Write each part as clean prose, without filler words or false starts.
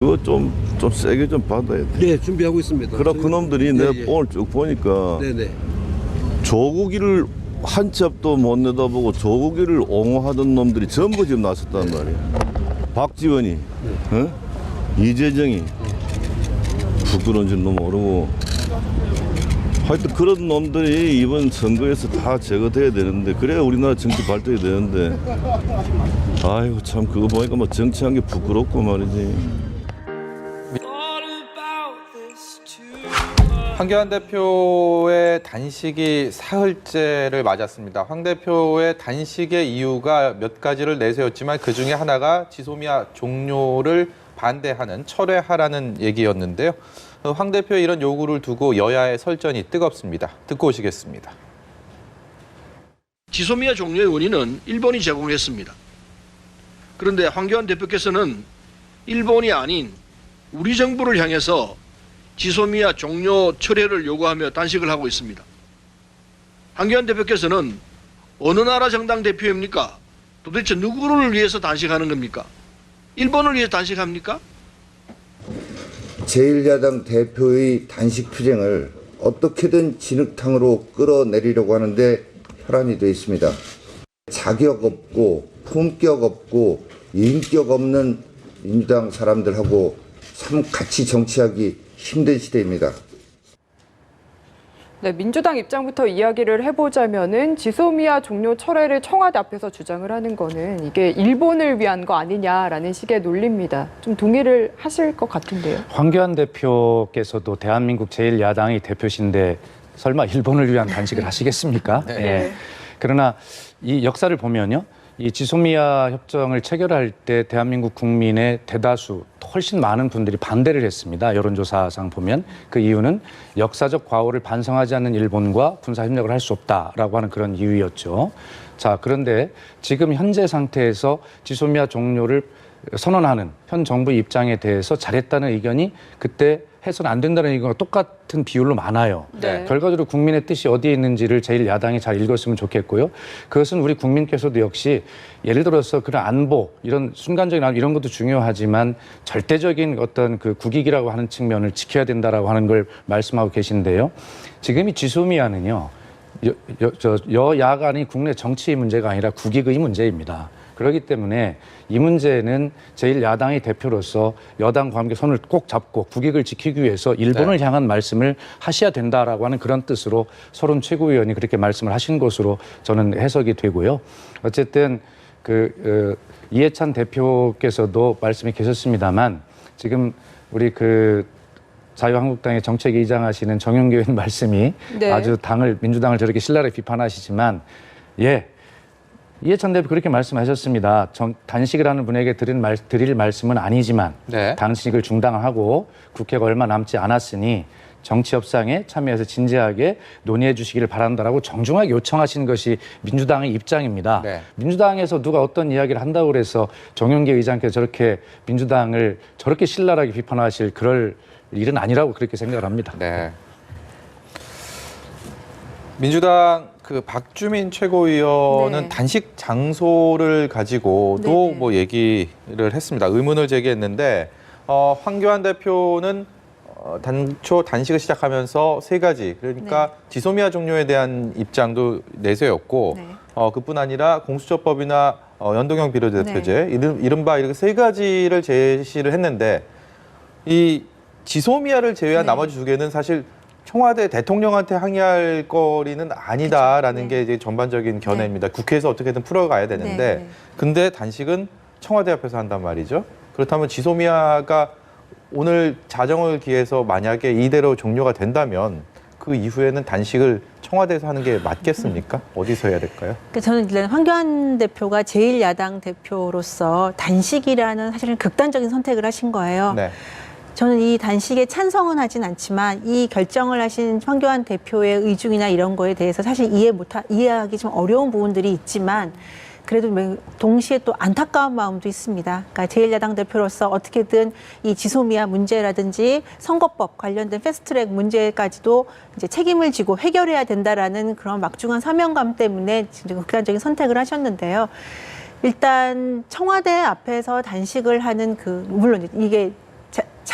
그거 좀 세게 좀 받아야 돼. 네, 준비하고 있습니다. 그럼 그놈들이 네, 내가 예. 오늘 쭉 보니까 네네. 조국이를 한 첩도 못 내다보고 조국이를 옹호하던 놈들이 전부 지금 나섰단 말이야. 박지원이, 어? 이재정이, 부끄러운 줄도 모르고. 하여튼 그런 놈들이 이번 선거에서 다 제거돼야 되는데, 그래야 우리나라 정치 발전이 되는데, 아이고 참 그거 보니까 뭐 정치한 게 부끄럽고 말이지. 황교안 대표의 단식이 사흘째를 맞았습니다. 황 대표의 단식의 이유가 몇 가지를 내세웠지만 그중에 하나가 지소미아 종료를 반대하는 철회하라는 얘기였는데요. 황 대표의 이런 요구를 두고 여야의 설전이 뜨겁습니다. 듣고 오시겠습니다. 지소미아 종료의 원인은 일본이 제공했습니다. 그런데 황교안 대표께서는 일본이 아닌 우리 정부를 향해서 지소미아 종료 철회를 요구하며 단식을 하고 있습니다. 황교안 대표께서는 어느 나라 정당 대표입니까? 도대체 누구를 위해서 단식하는 겁니까? 일본을 위해서 단식합니까? 제1야당 대표의 단식 투쟁을 어떻게든 진흙탕으로 끌어내리려고 하는데 혈안이 되어 있습니다. 자격 없고 품격 없고 인격 없는 민주당 사람들하고 참 같이 정치하기 힘든 시대입니다. 네, 민주당 입장부터 이야기를 해보자면은 지소미아 종료 철회를 청와대 앞에서 주장을 하는 거는 이게 일본을 위한 거 아니냐라는 식의 논리입니다. 좀 동의를 하실 것 같은데요. 황교안 대표께서도 대한민국 제1야당의 대표신데 설마 일본을 위한 단식을 하시겠습니까? 네. 예. 그러나 이 역사를 보면요. 이 지소미아 협정을 체결할 때 대한민국 국민의 대다수, 훨씬 많은 분들이 반대를 했습니다. 여론조사상 보면. 그 이유는 역사적 과오를 반성하지 않는 일본과 군사협력을 할 수 없다라고 하는 그런 이유였죠. 자, 그런데 지금 현재 상태에서 지소미아 종료를 선언하는 현 정부 입장에 대해서 잘했다는 의견이 그때 해서는 안 된다는 의견과 똑같은 비율로 많아요. 네. 결과적으로 국민의 뜻이 어디에 있는지를 제1야당이 잘 읽었으면 좋겠고요. 그것은 우리 국민께서도 역시 예를 들어서 그런 안보, 이런 순간적인 안보 이런 것도 중요하지만 절대적인 어떤 그 국익이라고 하는 측면을 지켜야 된다라고 하는 걸 말씀하고 계신데요. 지금 이 지소미아는요. 여야 간의 국내 정치의 문제가 아니라 국익의 문제입니다. 그렇기 때문에 이 문제는 제1야당의 대표로서 여당과 함께 손을 꼭 잡고 국익을 지키기 위해서 일본을 향한 말씀을 하셔야 된다라고 하는 그런 뜻으로 서른 최고위원이 그렇게 말씀을 하신 것으로 저는 해석이 되고요. 어쨌든 이해찬 대표께서도 말씀이 계셨습니다만 지금 우리 자유한국당의 정책위의장하시는 정영교 의원 말씀이 네. 아주 민주당을 저렇게 신랄하게 비판하시지만 이해찬 대표 그렇게 말씀하셨습니다. 단식을 하는 분에게 드릴 말씀은 아니지만 네. 단식을 중단하고 국회가 얼마 남지 않았으니 정치 협상에 참여해서 진지하게 논의해 주시기를 바란다라고 정중하게 요청하신 것이 민주당의 입장입니다. 네. 민주당에서 누가 어떤 이야기를 한다고 해서 정영계 의장께서 저렇게 민주당을 저렇게 신랄하게 비판하실 그럴 일은 아니라고 그렇게 생각을 합니다. 네. 민주당 박주민 최고위원은 네. 단식 장소를 가지고도 네네. 뭐 얘기를 했습니다. 의문을 제기했는데 황교안 대표는 당초 단식을 시작하면서 세 가지 그러니까 네. 지소미아 종료에 대한 입장도 내세웠고 네. 그뿐 아니라 공수처법이나 연동형 비례대표제 이른바 이렇게 세 가지를 제시를 했는데 이 지소미아를 제외한 네. 나머지 두 개는 사실 청와대 대통령한테 항의할 거리는 아니다라는 그렇죠. 게 이제 전반적인 견해입니다. 국회에서 어떻게든 풀어가야 되는데, 네. 근데 단식은 청와대 앞에서 한단 말이죠. 그렇다면 지소미아가 오늘 자정을 기해서 만약에 이대로 종료가 된다면 그 이후에는 단식을 청와대에서 하는 게 맞겠습니까? 어디서 해야 될까요? 저는 일단 황교안 대표가 제1야당 대표로서 단식이라는 사실은 극단적인 선택을 하신 거예요. 네. 저는 이 단식에 찬성은 하진 않지만 이 결정을 하신 황교안 대표의 의중이나 이런 거에 대해서 사실 이해하기 좀 어려운 부분들이 있지만 그래도 동시에 또 안타까운 마음도 있습니다. 그러니까 제1야당 대표로서 어떻게든 이 지소미아 문제라든지 선거법 관련된 패스트트랙 문제까지도 이제 책임을 지고 해결해야 된다라는 그런 막중한 사명감 때문에 극단적인 선택을 하셨는데요. 일단 청와대 앞에서 단식을 하는 물론 이게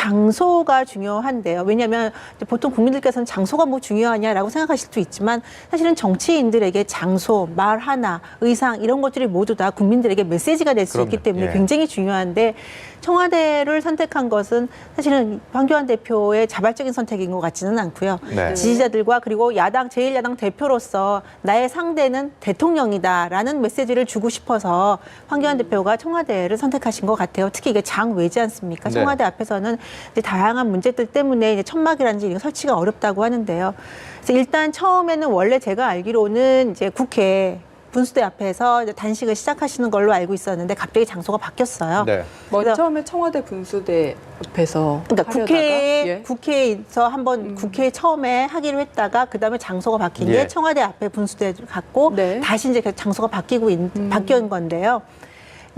장소가 중요한데요. 왜냐하면 보통 국민들께서는 장소가 뭐 중요하냐라고 생각하실 수 있지만 사실은 정치인들에게 장소, 말 하나, 의상 이런 것들이 모두 다 국민들에게 메시지가 될 수 있기 때문에 예. 굉장히 중요한데 청와대를 선택한 것은 사실은 황교안 대표의 자발적인 선택인 것 같지는 않고요. 네. 지지자들과 그리고 야당 제1야당 대표로서 나의 상대는 대통령이다라는 메시지를 주고 싶어서 황교안 대표가 청와대를 선택하신 것 같아요. 특히 이게 장외지 않습니까? 네. 청와대 앞에서는 이제 다양한 문제들 때문에 이제 천막이라든지 이런 설치가 어렵다고 하는데요. 그래서 일단 처음에는 원래 제가 알기로는 이제 국회 분수대 앞에서 이제 단식을 시작하시는 걸로 알고 있었는데 갑자기 장소가 바뀌었어요. 네. 먼 처음에 청와대 분수대 옆에서 그러니까 하려다가, 예. 국회에서 한번 국회에 처음에 하기로 했다가 그다음에 장소가 바뀐 게 예. 청와대 앞에 분수대를 갖고 네. 다시 이제 장소가 바뀐 건데요.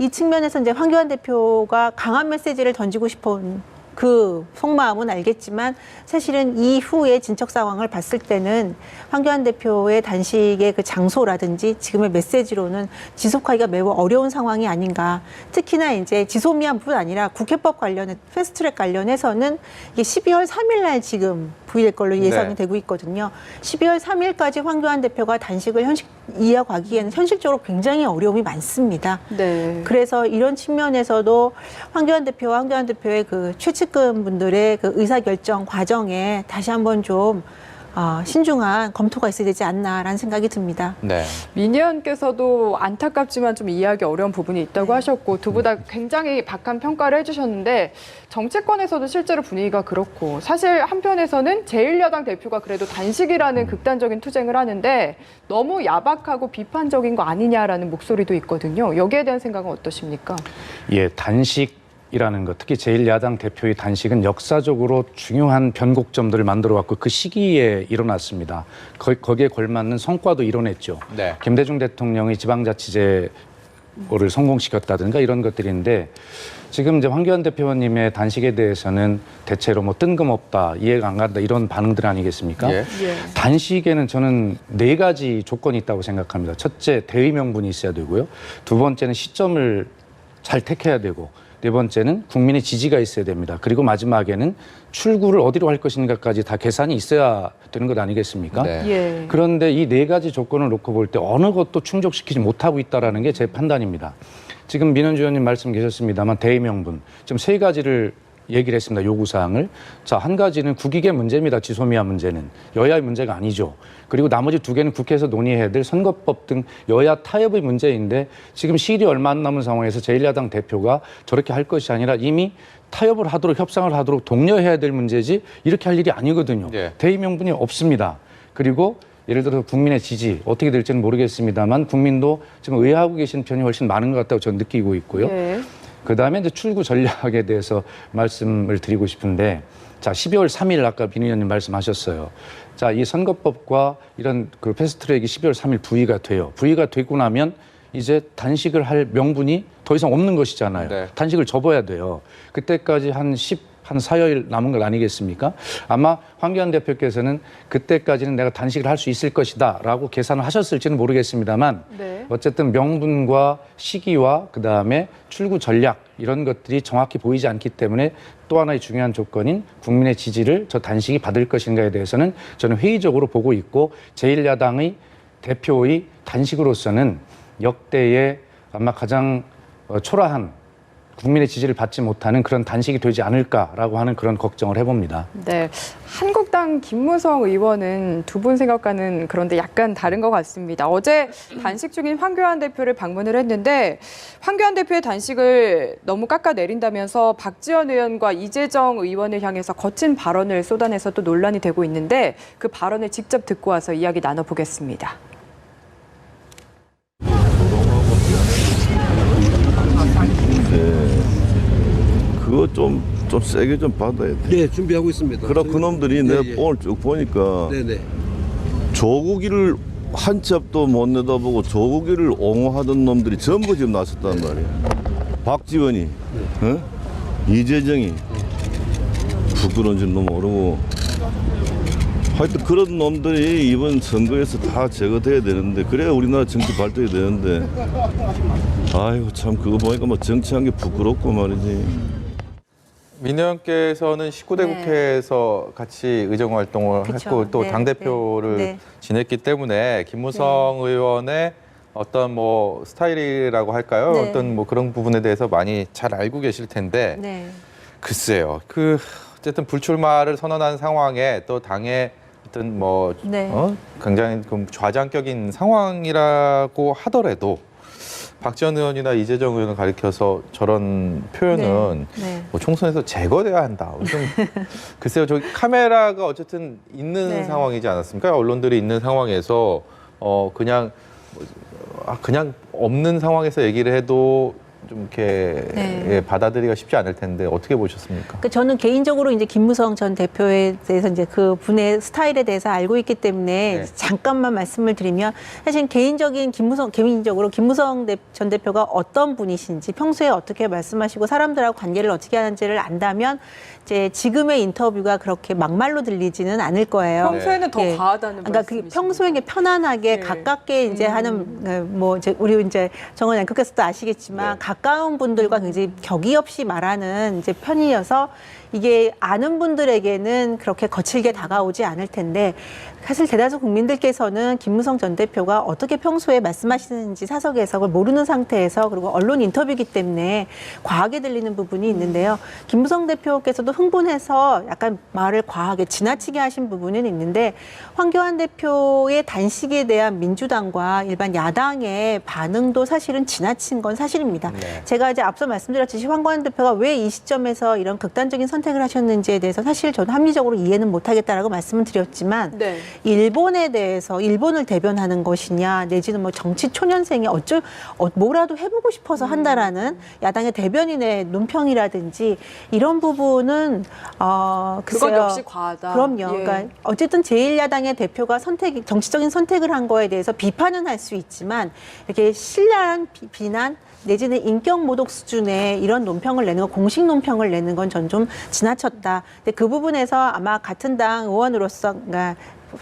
이 측면에서 이제 황교안 대표가 강한 메시지를 던지고 싶은 그 속마음은 알겠지만 사실은 이후의 진척 상황을 봤을 때는 황교안 대표의 단식의 그 장소라든지 지금의 메시지로는 지속하기가 매우 어려운 상황이 아닌가. 특히나 이제 지소미아뿐 아니라 국회법 관련해 패스트트랙 관련해서는 이게 12월 3일 날 지금 부의될 걸로 예상이 네. 되고 있거든요. 12월 3일까지 황교안 대표가 단식을 이어가기에는 현실적으로 굉장히 어려움이 많습니다. 네. 그래서 이런 측면에서도 황교안 대표와 황교안 대표의 그 최측근 분들의 그 의사결정 과정에 다시 한번 좀 신중한 검토가 있어야 되지 않나라는 생각이 듭니다. 네. 민희 의원께서도 안타깝지만 좀 이해하기 어려운 부분이 있다고 하셨고 두 분 다 굉장히 박한 평가를 해주셨는데 정치권에서도 실제로 분위기가 그렇고 사실 한편에서는 제1야당 대표가 그래도 단식이라는 극단적인 투쟁을 하는데 너무 야박하고 비판적인 거 아니냐라는 목소리도 있거든요. 여기에 대한 생각은 어떠십니까? 예, 단식이라는 것, 특히 제1야당 대표의 단식은 역사적으로 중요한 변곡점들을 만들어왔고 그 시기에 일어났습니다. 거기에 걸맞는 성과도 이뤄냈죠. 네. 김대중 대통령이 지방자치제를 성공시켰다든가 이런 것들인데 지금 이제 황교안 대표님의 단식에 대해서는 대체로 뭐 뜬금없다, 이해가 안 간다 이런 반응들 아니겠습니까? 예. 예. 단식에는 저는 4가지 조건이 있다고 생각합니다. 첫째, 대의 명분이 있어야 되고요. 두 번째는 시점을 잘 택해야 되고 네 번째는 국민의 지지가 있어야 됩니다. 그리고 마지막에는 출구를 어디로 할 것인가까지 다 계산이 있어야 되는 것 아니겠습니까? 네. 예. 그런데 이 4가지 조건을 놓고 볼 때 어느 것도 충족시키지 못하고 있다는 게 제 판단입니다. 지금 민원주 의원님 말씀 계셨습니다만 대의 명분, 지금 3가지를 얘기를 했습니다. 요구사항을. 자, 한 가지는 국익의 문제입니다. 지소미아 문제는. 여야의 문제가 아니죠. 그리고 나머지 2개는 국회에서 논의해야 될 선거법 등 여야 타협의 문제인데 지금 시일이 얼마 안 남은 상황에서 제1야당 대표가 저렇게 할 것이 아니라 이미 타협을 하도록 협상을 하도록 독려해야 될 문제지 이렇게 할 일이 아니거든요. 예. 대의 명분이 없습니다. 그리고 예를 들어서 국민의 지지 어떻게 될지는 모르겠습니다만 국민도 지금 의아하고 계신 편이 훨씬 많은 것 같다고 저는 느끼고 있고요. 예. 그다음에 이제 출구 전략에 대해서 말씀을 드리고 싶은데 자, 12월 3일 아까 민 의원님 말씀하셨어요. 자, 이 선거법과 이런 그 패스트트랙이 12월 3일 부의가 돼요. 부의가 되고 나면 이제 단식을 할 명분이 더 이상 없는 것이잖아요. 네. 단식을 접어야 돼요. 그때까지 한 4여일 남은 것 아니겠습니까? 아마 황교안 대표께서는 그때까지는 내가 단식을 할 수 있을 것이다 라고 계산을 하셨을지는 모르겠습니다만 네. 어쨌든 명분과 시기와 그다음에 출구 전략 이런 것들이 정확히 보이지 않기 때문에 또 하나의 중요한 조건인 국민의 지지를 저 단식이 받을 것인가에 대해서는 저는 회의적으로 보고 있고 제1야당의 대표의 단식으로서는 역대의 아마 가장 초라한 국민의 지지를 받지 못하는 그런 단식이 되지 않을까라고 하는 그런 걱정을 해봅니다. 네, 한국당 김무성 의원은 두 분 생각과는 그런데 약간 다른 것 같습니다. 어제 단식 중인 황교안 대표를 방문을 했는데 황교안 대표의 단식을 너무 깎아내린다면서 박지원 의원과 이재정 의원을 향해서 거친 발언을 쏟아내서 또 논란이 되고 있는데 그 발언을 직접 듣고 와서 이야기 나눠보겠습니다. 그거 좀 세게 좀 받아야 돼. 네, 준비하고 있습니다. 그럼 그놈들이 네, 내가 예. 오늘 쭉 보니까 네네. 조국이를 한 첩도 못 내다보고 조국이를 옹호하던 놈들이 전부 지금 나섰단 말이야. 박지원이, 어? 이재정이, 부끄러운 줄도 모르고. 하여튼 그런 놈들이 이번 선거에서 다 제거돼야 되는데 그래야 우리나라 정치 발전이 되는데 아이고 참 그거 보니까 뭐 정치한 게 부끄럽고 말이지. 민 의원께서는 19대 네. 국회에서 같이 의정 활동을 그쵸. 했고 또 네, 당대표를 네. 지냈기 때문에 김무성 의원의 어떤 뭐 스타일이라고 할까요? 네. 어떤 뭐 그런 부분에 대해서 많이 잘 알고 계실 텐데 네. 글쎄요. 어쨌든 불출마를 선언한 상황에 또 당의 어떤 뭐 네. 굉장히 좀 좌장격인 상황이라고 하더라도 박지원 의원이나 이재정 의원을 가리켜서 저런 표현은 네. 뭐 총선에서 제거돼야 한다. 좀 글쎄요. 저기 카메라가 어쨌든 있는 네. 상황이지 않았습니까? 언론들이 있는 상황에서 그냥 그냥 없는 상황에서 얘기를 해도 좀 이렇게 네. 예, 받아들이기가 쉽지 않을 텐데 어떻게 보셨습니까? 저는 개인적으로 이제 김무성 전 대표에 대해서 이제 그 분의 스타일에 대해서 알고 있기 때문에 네. 잠깐만 말씀을 드리면 사실 개인적으로 김무성 전 대표가 어떤 분이신지 평소에 어떻게 말씀하시고 사람들하고 관계를 어떻게 하는지를 안다면 이제 지금의 인터뷰가 그렇게 막말로 들리지는 않을 거예요. 평소에는 더 예. 과하다는 그러니까 그 말씀이십니까? 평소에 이게 편안하게 네. 가깝게 이제 하는 뭐 이제 우리 이제 정원 앵커께서도 아시겠지만 네. 가까운 분들과 굉장히 격의 없이 말하는 이제 편이어서 이게 아는 분들에게는 그렇게 거칠게 다가오지 않을 텐데 사실 대다수 국민들께서는 김무성 전 대표가 어떻게 평소에 말씀하시는지 사석에서 그걸 모르는 상태에서 그리고 언론 인터뷰이기 때문에 과하게 들리는 부분이 있는데요. 김무성 대표께서도 흥분해서 약간 말을 과하게 지나치게 하신 부분은 있는데 황교안 대표의 단식에 대한 민주당과 일반 야당의 반응도 사실은 지나친 건 사실입니다. 네. 제가 이제 앞서 말씀드렸듯이 황교안 대표가 왜 이 시점에서 이런 극단적인 선택을 하셨는지에 대해서 사실 저는 합리적으로 이해는 못하겠다라고 말씀을 드렸지만 네. 일본에 대해서 일본을 대변하는 것이냐 내지는 뭐 정치 초년생이 뭐라도 해보고 싶어서 한다라는 야당의 대변인의 논평이라든지 이런 부분은 글쎄요. 그건 역시 과하다. 그럼요. 예. 그러니까 어쨌든 제1야당의 대표가 정치적인 선택을 한 거에 대해서 비판은 할 수 있지만 이렇게 신랄한 비난 내지는 인격 모독 수준의 이런 논평을 내는 건 공식 논평을 내는 건 전 좀 지나쳤다. 근데 그 부분에서 아마 같은 당 의원으로서 그러니까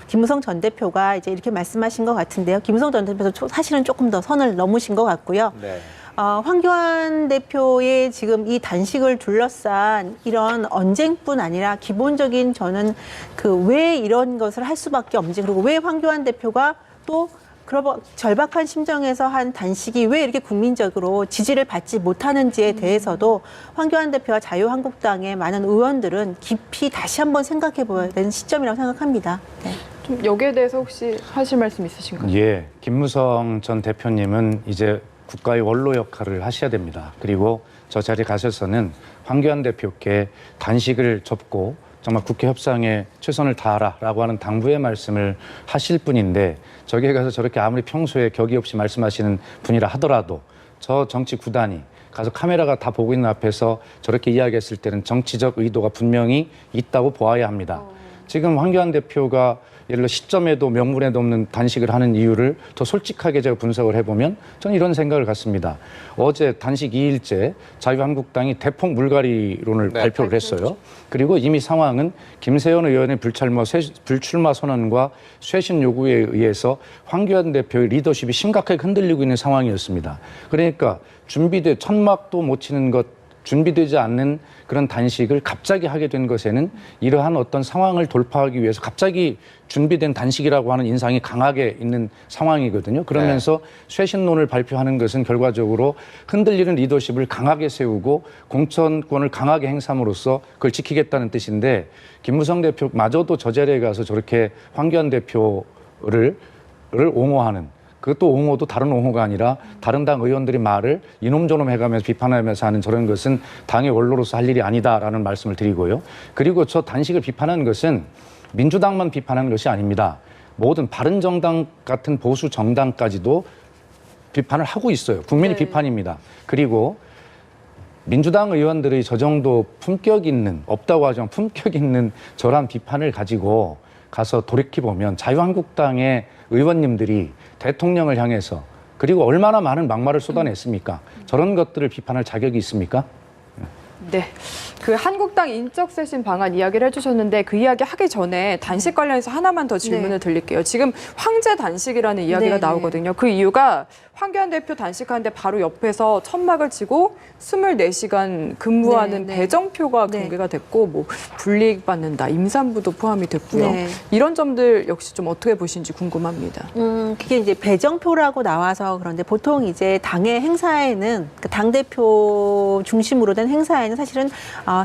김무성 전 대표가 이제 이렇게 말씀하신 것 같은데요. 김무성 전 대표도 사실은 조금 더 선을 넘으신 것 같고요. 네. 황교안 대표의 지금 이 단식을 둘러싼 이런 언쟁뿐 아니라 기본적인 저는 왜 이런 것을 할 수밖에 없는지 그리고 왜 황교안 대표가 또 그런 절박한 심정에서 한 단식이 왜 이렇게 국민적으로 지지를 받지 못하는지에 대해서도 황교안 대표와 자유한국당의 많은 의원들은 깊이 다시 한번 생각해 봐야 되는 시점이라고 생각합니다. 네. 좀 여기에 대해서 혹시 하실 말씀 있으신가요? 예, 김무성 전 대표님은 이제 국가의 원로 역할을 하셔야 됩니다. 그리고 저 자리에 가셔서는 황교안 대표께 단식을 접고 정말 국회 협상에 최선을 다하라라고 하는 당부의 말씀을 하실 분인데 저기에 가서 저렇게 아무리 평소에 격의 없이 말씀하시는 분이라 하더라도 저 정치 구단이 가서 카메라가 다 보고 있는 앞에서 저렇게 이야기했을 때는 정치적 의도가 분명히 있다고 보아야 합니다. 지금 황교안 대표가 예를 들어 시점에도 명분에도 없는 단식을 하는 이유를 더 솔직하게 제가 분석을 해보면 저는 이런 생각을 갖습니다. 어제 단식 2일째 자유한국당이 대폭 물갈이론을 네. 발표를 했어요. 그리고 이미 상황은 김세현 의원의 불출마 선언과 쇄신 요구에 의해서 황교안 대표의 리더십이 심각하게 흔들리고 있는 상황이었습니다. 그러니까 천막도 못 치는 것 준비되지 않는 그런 단식을 갑자기 하게 된 것에는 이러한 어떤 상황을 돌파하기 위해서 갑자기 준비된 단식이라고 하는 인상이 강하게 있는 상황이거든요. 그러면서 쇄신론을 발표하는 것은 결과적으로 흔들리는 리더십을 강하게 세우고 공천권을 강하게 행사함으로써 그걸 지키겠다는 뜻인데 김무성 대표마저도 저 자리에 가서 저렇게 황교안 대표를 옹호하는 그것도 옹호도 다른 옹호가 아니라 다른 당 의원들이 말을 이놈저놈 해가면서 비판하면서 하는 저런 것은 당의 원로로서 할 일이 아니다라는 말씀을 드리고요. 그리고 저 단식을 비판하는 것은 민주당만 비판하는 것이 아닙니다. 모든 바른정당 같은 보수 정당까지도 비판을 하고 있어요. 국민이 네. 비판입니다. 그리고 민주당 의원들의 저 정도 품격 있는, 없다고 하지만 품격 있는 저런 비판을 가지고 가서 돌이켜보면 자유한국당의 의원님들이 대통령을 향해서 그리고 얼마나 많은 막말을 쏟아냈습니까? 저런 것들을 비판할 자격이 있습니까? 네. 그 한국당 인적 쇄신 방안 이야기를 해주셨는데 그 이야기 하기 전에 단식 관련해서 하나만 더 질문을 드릴게요. 지금 황제 단식이라는 이야기가 나오거든요. 그 이유가 황교안 대표 단식하는데 바로 옆에서 천막을 치고 24시간 근무하는 배정표가 공개가 됐고 뭐 불이익 받는다, 임산부도 포함이 됐고요. 이런 점들 역시 좀 어떻게 보시는지 궁금합니다. 그게 이제 배정표라고 나와서 그런데 보통 이제 당의 행사에는 당 대표 중심으로 된 행사에는 사실은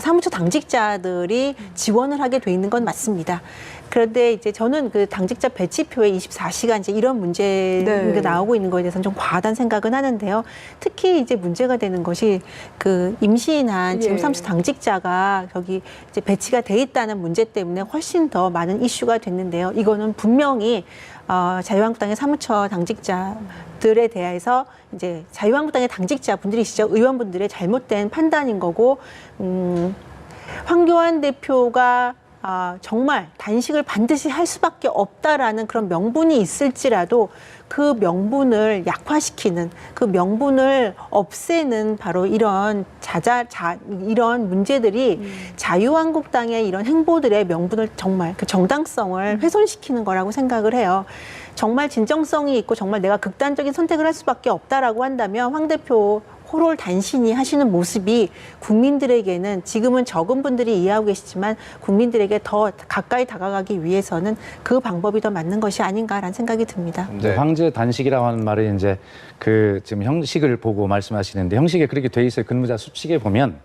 사무처 당직자들이 지원을 하게 돼 있는 건 맞습니다. 그런데 이제 저는 그 당직자 배치표에 24시간 이제 이런 문제가 나오고 있는 거에 대해서는 좀 과하다는 생각은 하는데요. 특히 이제 문제가 되는 것이 그 임시인한 지금 사무처 당직자가 저기 이제 배치가 돼 있다는 문제 때문에 훨씬 더 많은 이슈가 됐는데요. 이거는 분명히 자유한국당의 사무처 당직자들에 대해서 이제 자유한국당의 당직자분들이시죠. 의원분들의 잘못된 판단인 거고, 황교안 대표가 정말 단식을 반드시 할 수밖에 없다라는 그런 명분이 있을지라도 그 명분을 약화시키는, 그 명분을 없애는 바로 이런 이런 문제들이 자유한국당의 이런 행보들의 명분을 정말 그 정당성을 훼손시키는 거라고 생각을 해요. 정말 진정성이 있고 정말 내가 극단적인 선택을 할 수밖에 없다라고 한다면 황 대표 호롤 단신이 하시는 모습이 국민들에게는 지금은 적은 분들이 이해하고 계시지만 국민들에게 더 가까이 다가가기 위해서는 그 방법이 더 맞는 것이 아닌가라는 생각이 듭니다. 황제 단식이라고 하는 말은 이제 그 지금 형식을 보고 말씀하시는데 형식에 그렇게 돼 있어요. 근무자 수칙에 보면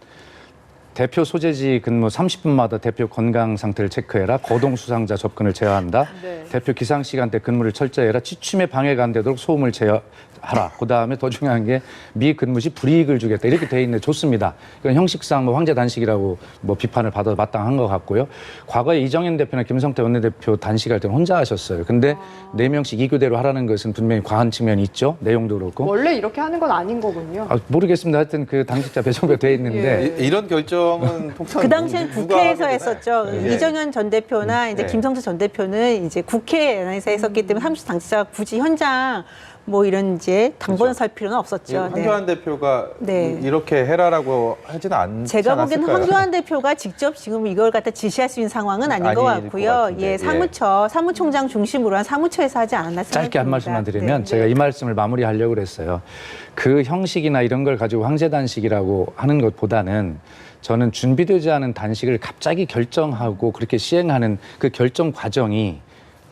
대표 소재지 근무 30분마다 대표 건강 상태를 체크해라. 거동 수상자 접근을 제어한다. 대표 기상 시간대 근무를 철저히 해라. 취침에 방해가 안 되도록 소음을 제어하라. 그다음에 더 중요한 게 미근무 시 불이익을 주겠다. 이렇게 돼 있는데 좋습니다. 이건 형식상 뭐 황제 단식이라고 뭐 비판을 받아도 마땅한 것 같고요. 과거에 이정현 대표나 김성태 원내대표 단식할 때는 혼자 하셨어요. 근데 4명씩 이교대로 하라는 것은 분명히 과한 측면이 있죠. 내용도 그렇고. 원래 이렇게 하는 건 아닌 거군요. 모르겠습니다. 하여튼 그 당직자 배정표 돼 있는데 이런 결정은 통상 그 당시엔 누가 국회에서 하게 했었죠. 되나요? 이정현 전 대표나 이제 김성태 전 대표는 이제 국회에서 했었기 때문에 사무처 당직자가 굳이 현장 뭐 이런 이제 당번을 살 필요는 없었죠. 황교안 대표가 이렇게 해라라고 하지는 않지 제가 보기에는 않았을까요? 황교안 대표가 직접 지금 이걸 갖다 지시할 수 있는 상황은 아닌 것 같고요. 사무총장 중심으로 한 사무처에서 하지 않았나 생각합니다. 짧게 한 말씀만 드리면 제가 이 말씀을 마무리하려고 그랬어요. 그 형식이나 이런 걸 가지고 황제 단식이라고 하는 것보다는 저는 준비되지 않은 단식을 갑자기 결정하고 그렇게 시행하는 그 결정 과정이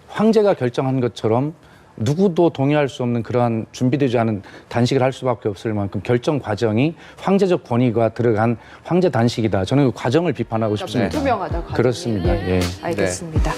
황제가 결정한 것처럼 누구도 동의할 수 없는 그러한 준비되지 않은 단식을 할 수밖에 없을 만큼 결정 과정이 황제적 권위가 들어간 황제 단식이다. 저는 그 과정을 비판하고 싶습니다. 불투명하다. 그렇습니다. 예. 알겠습니다.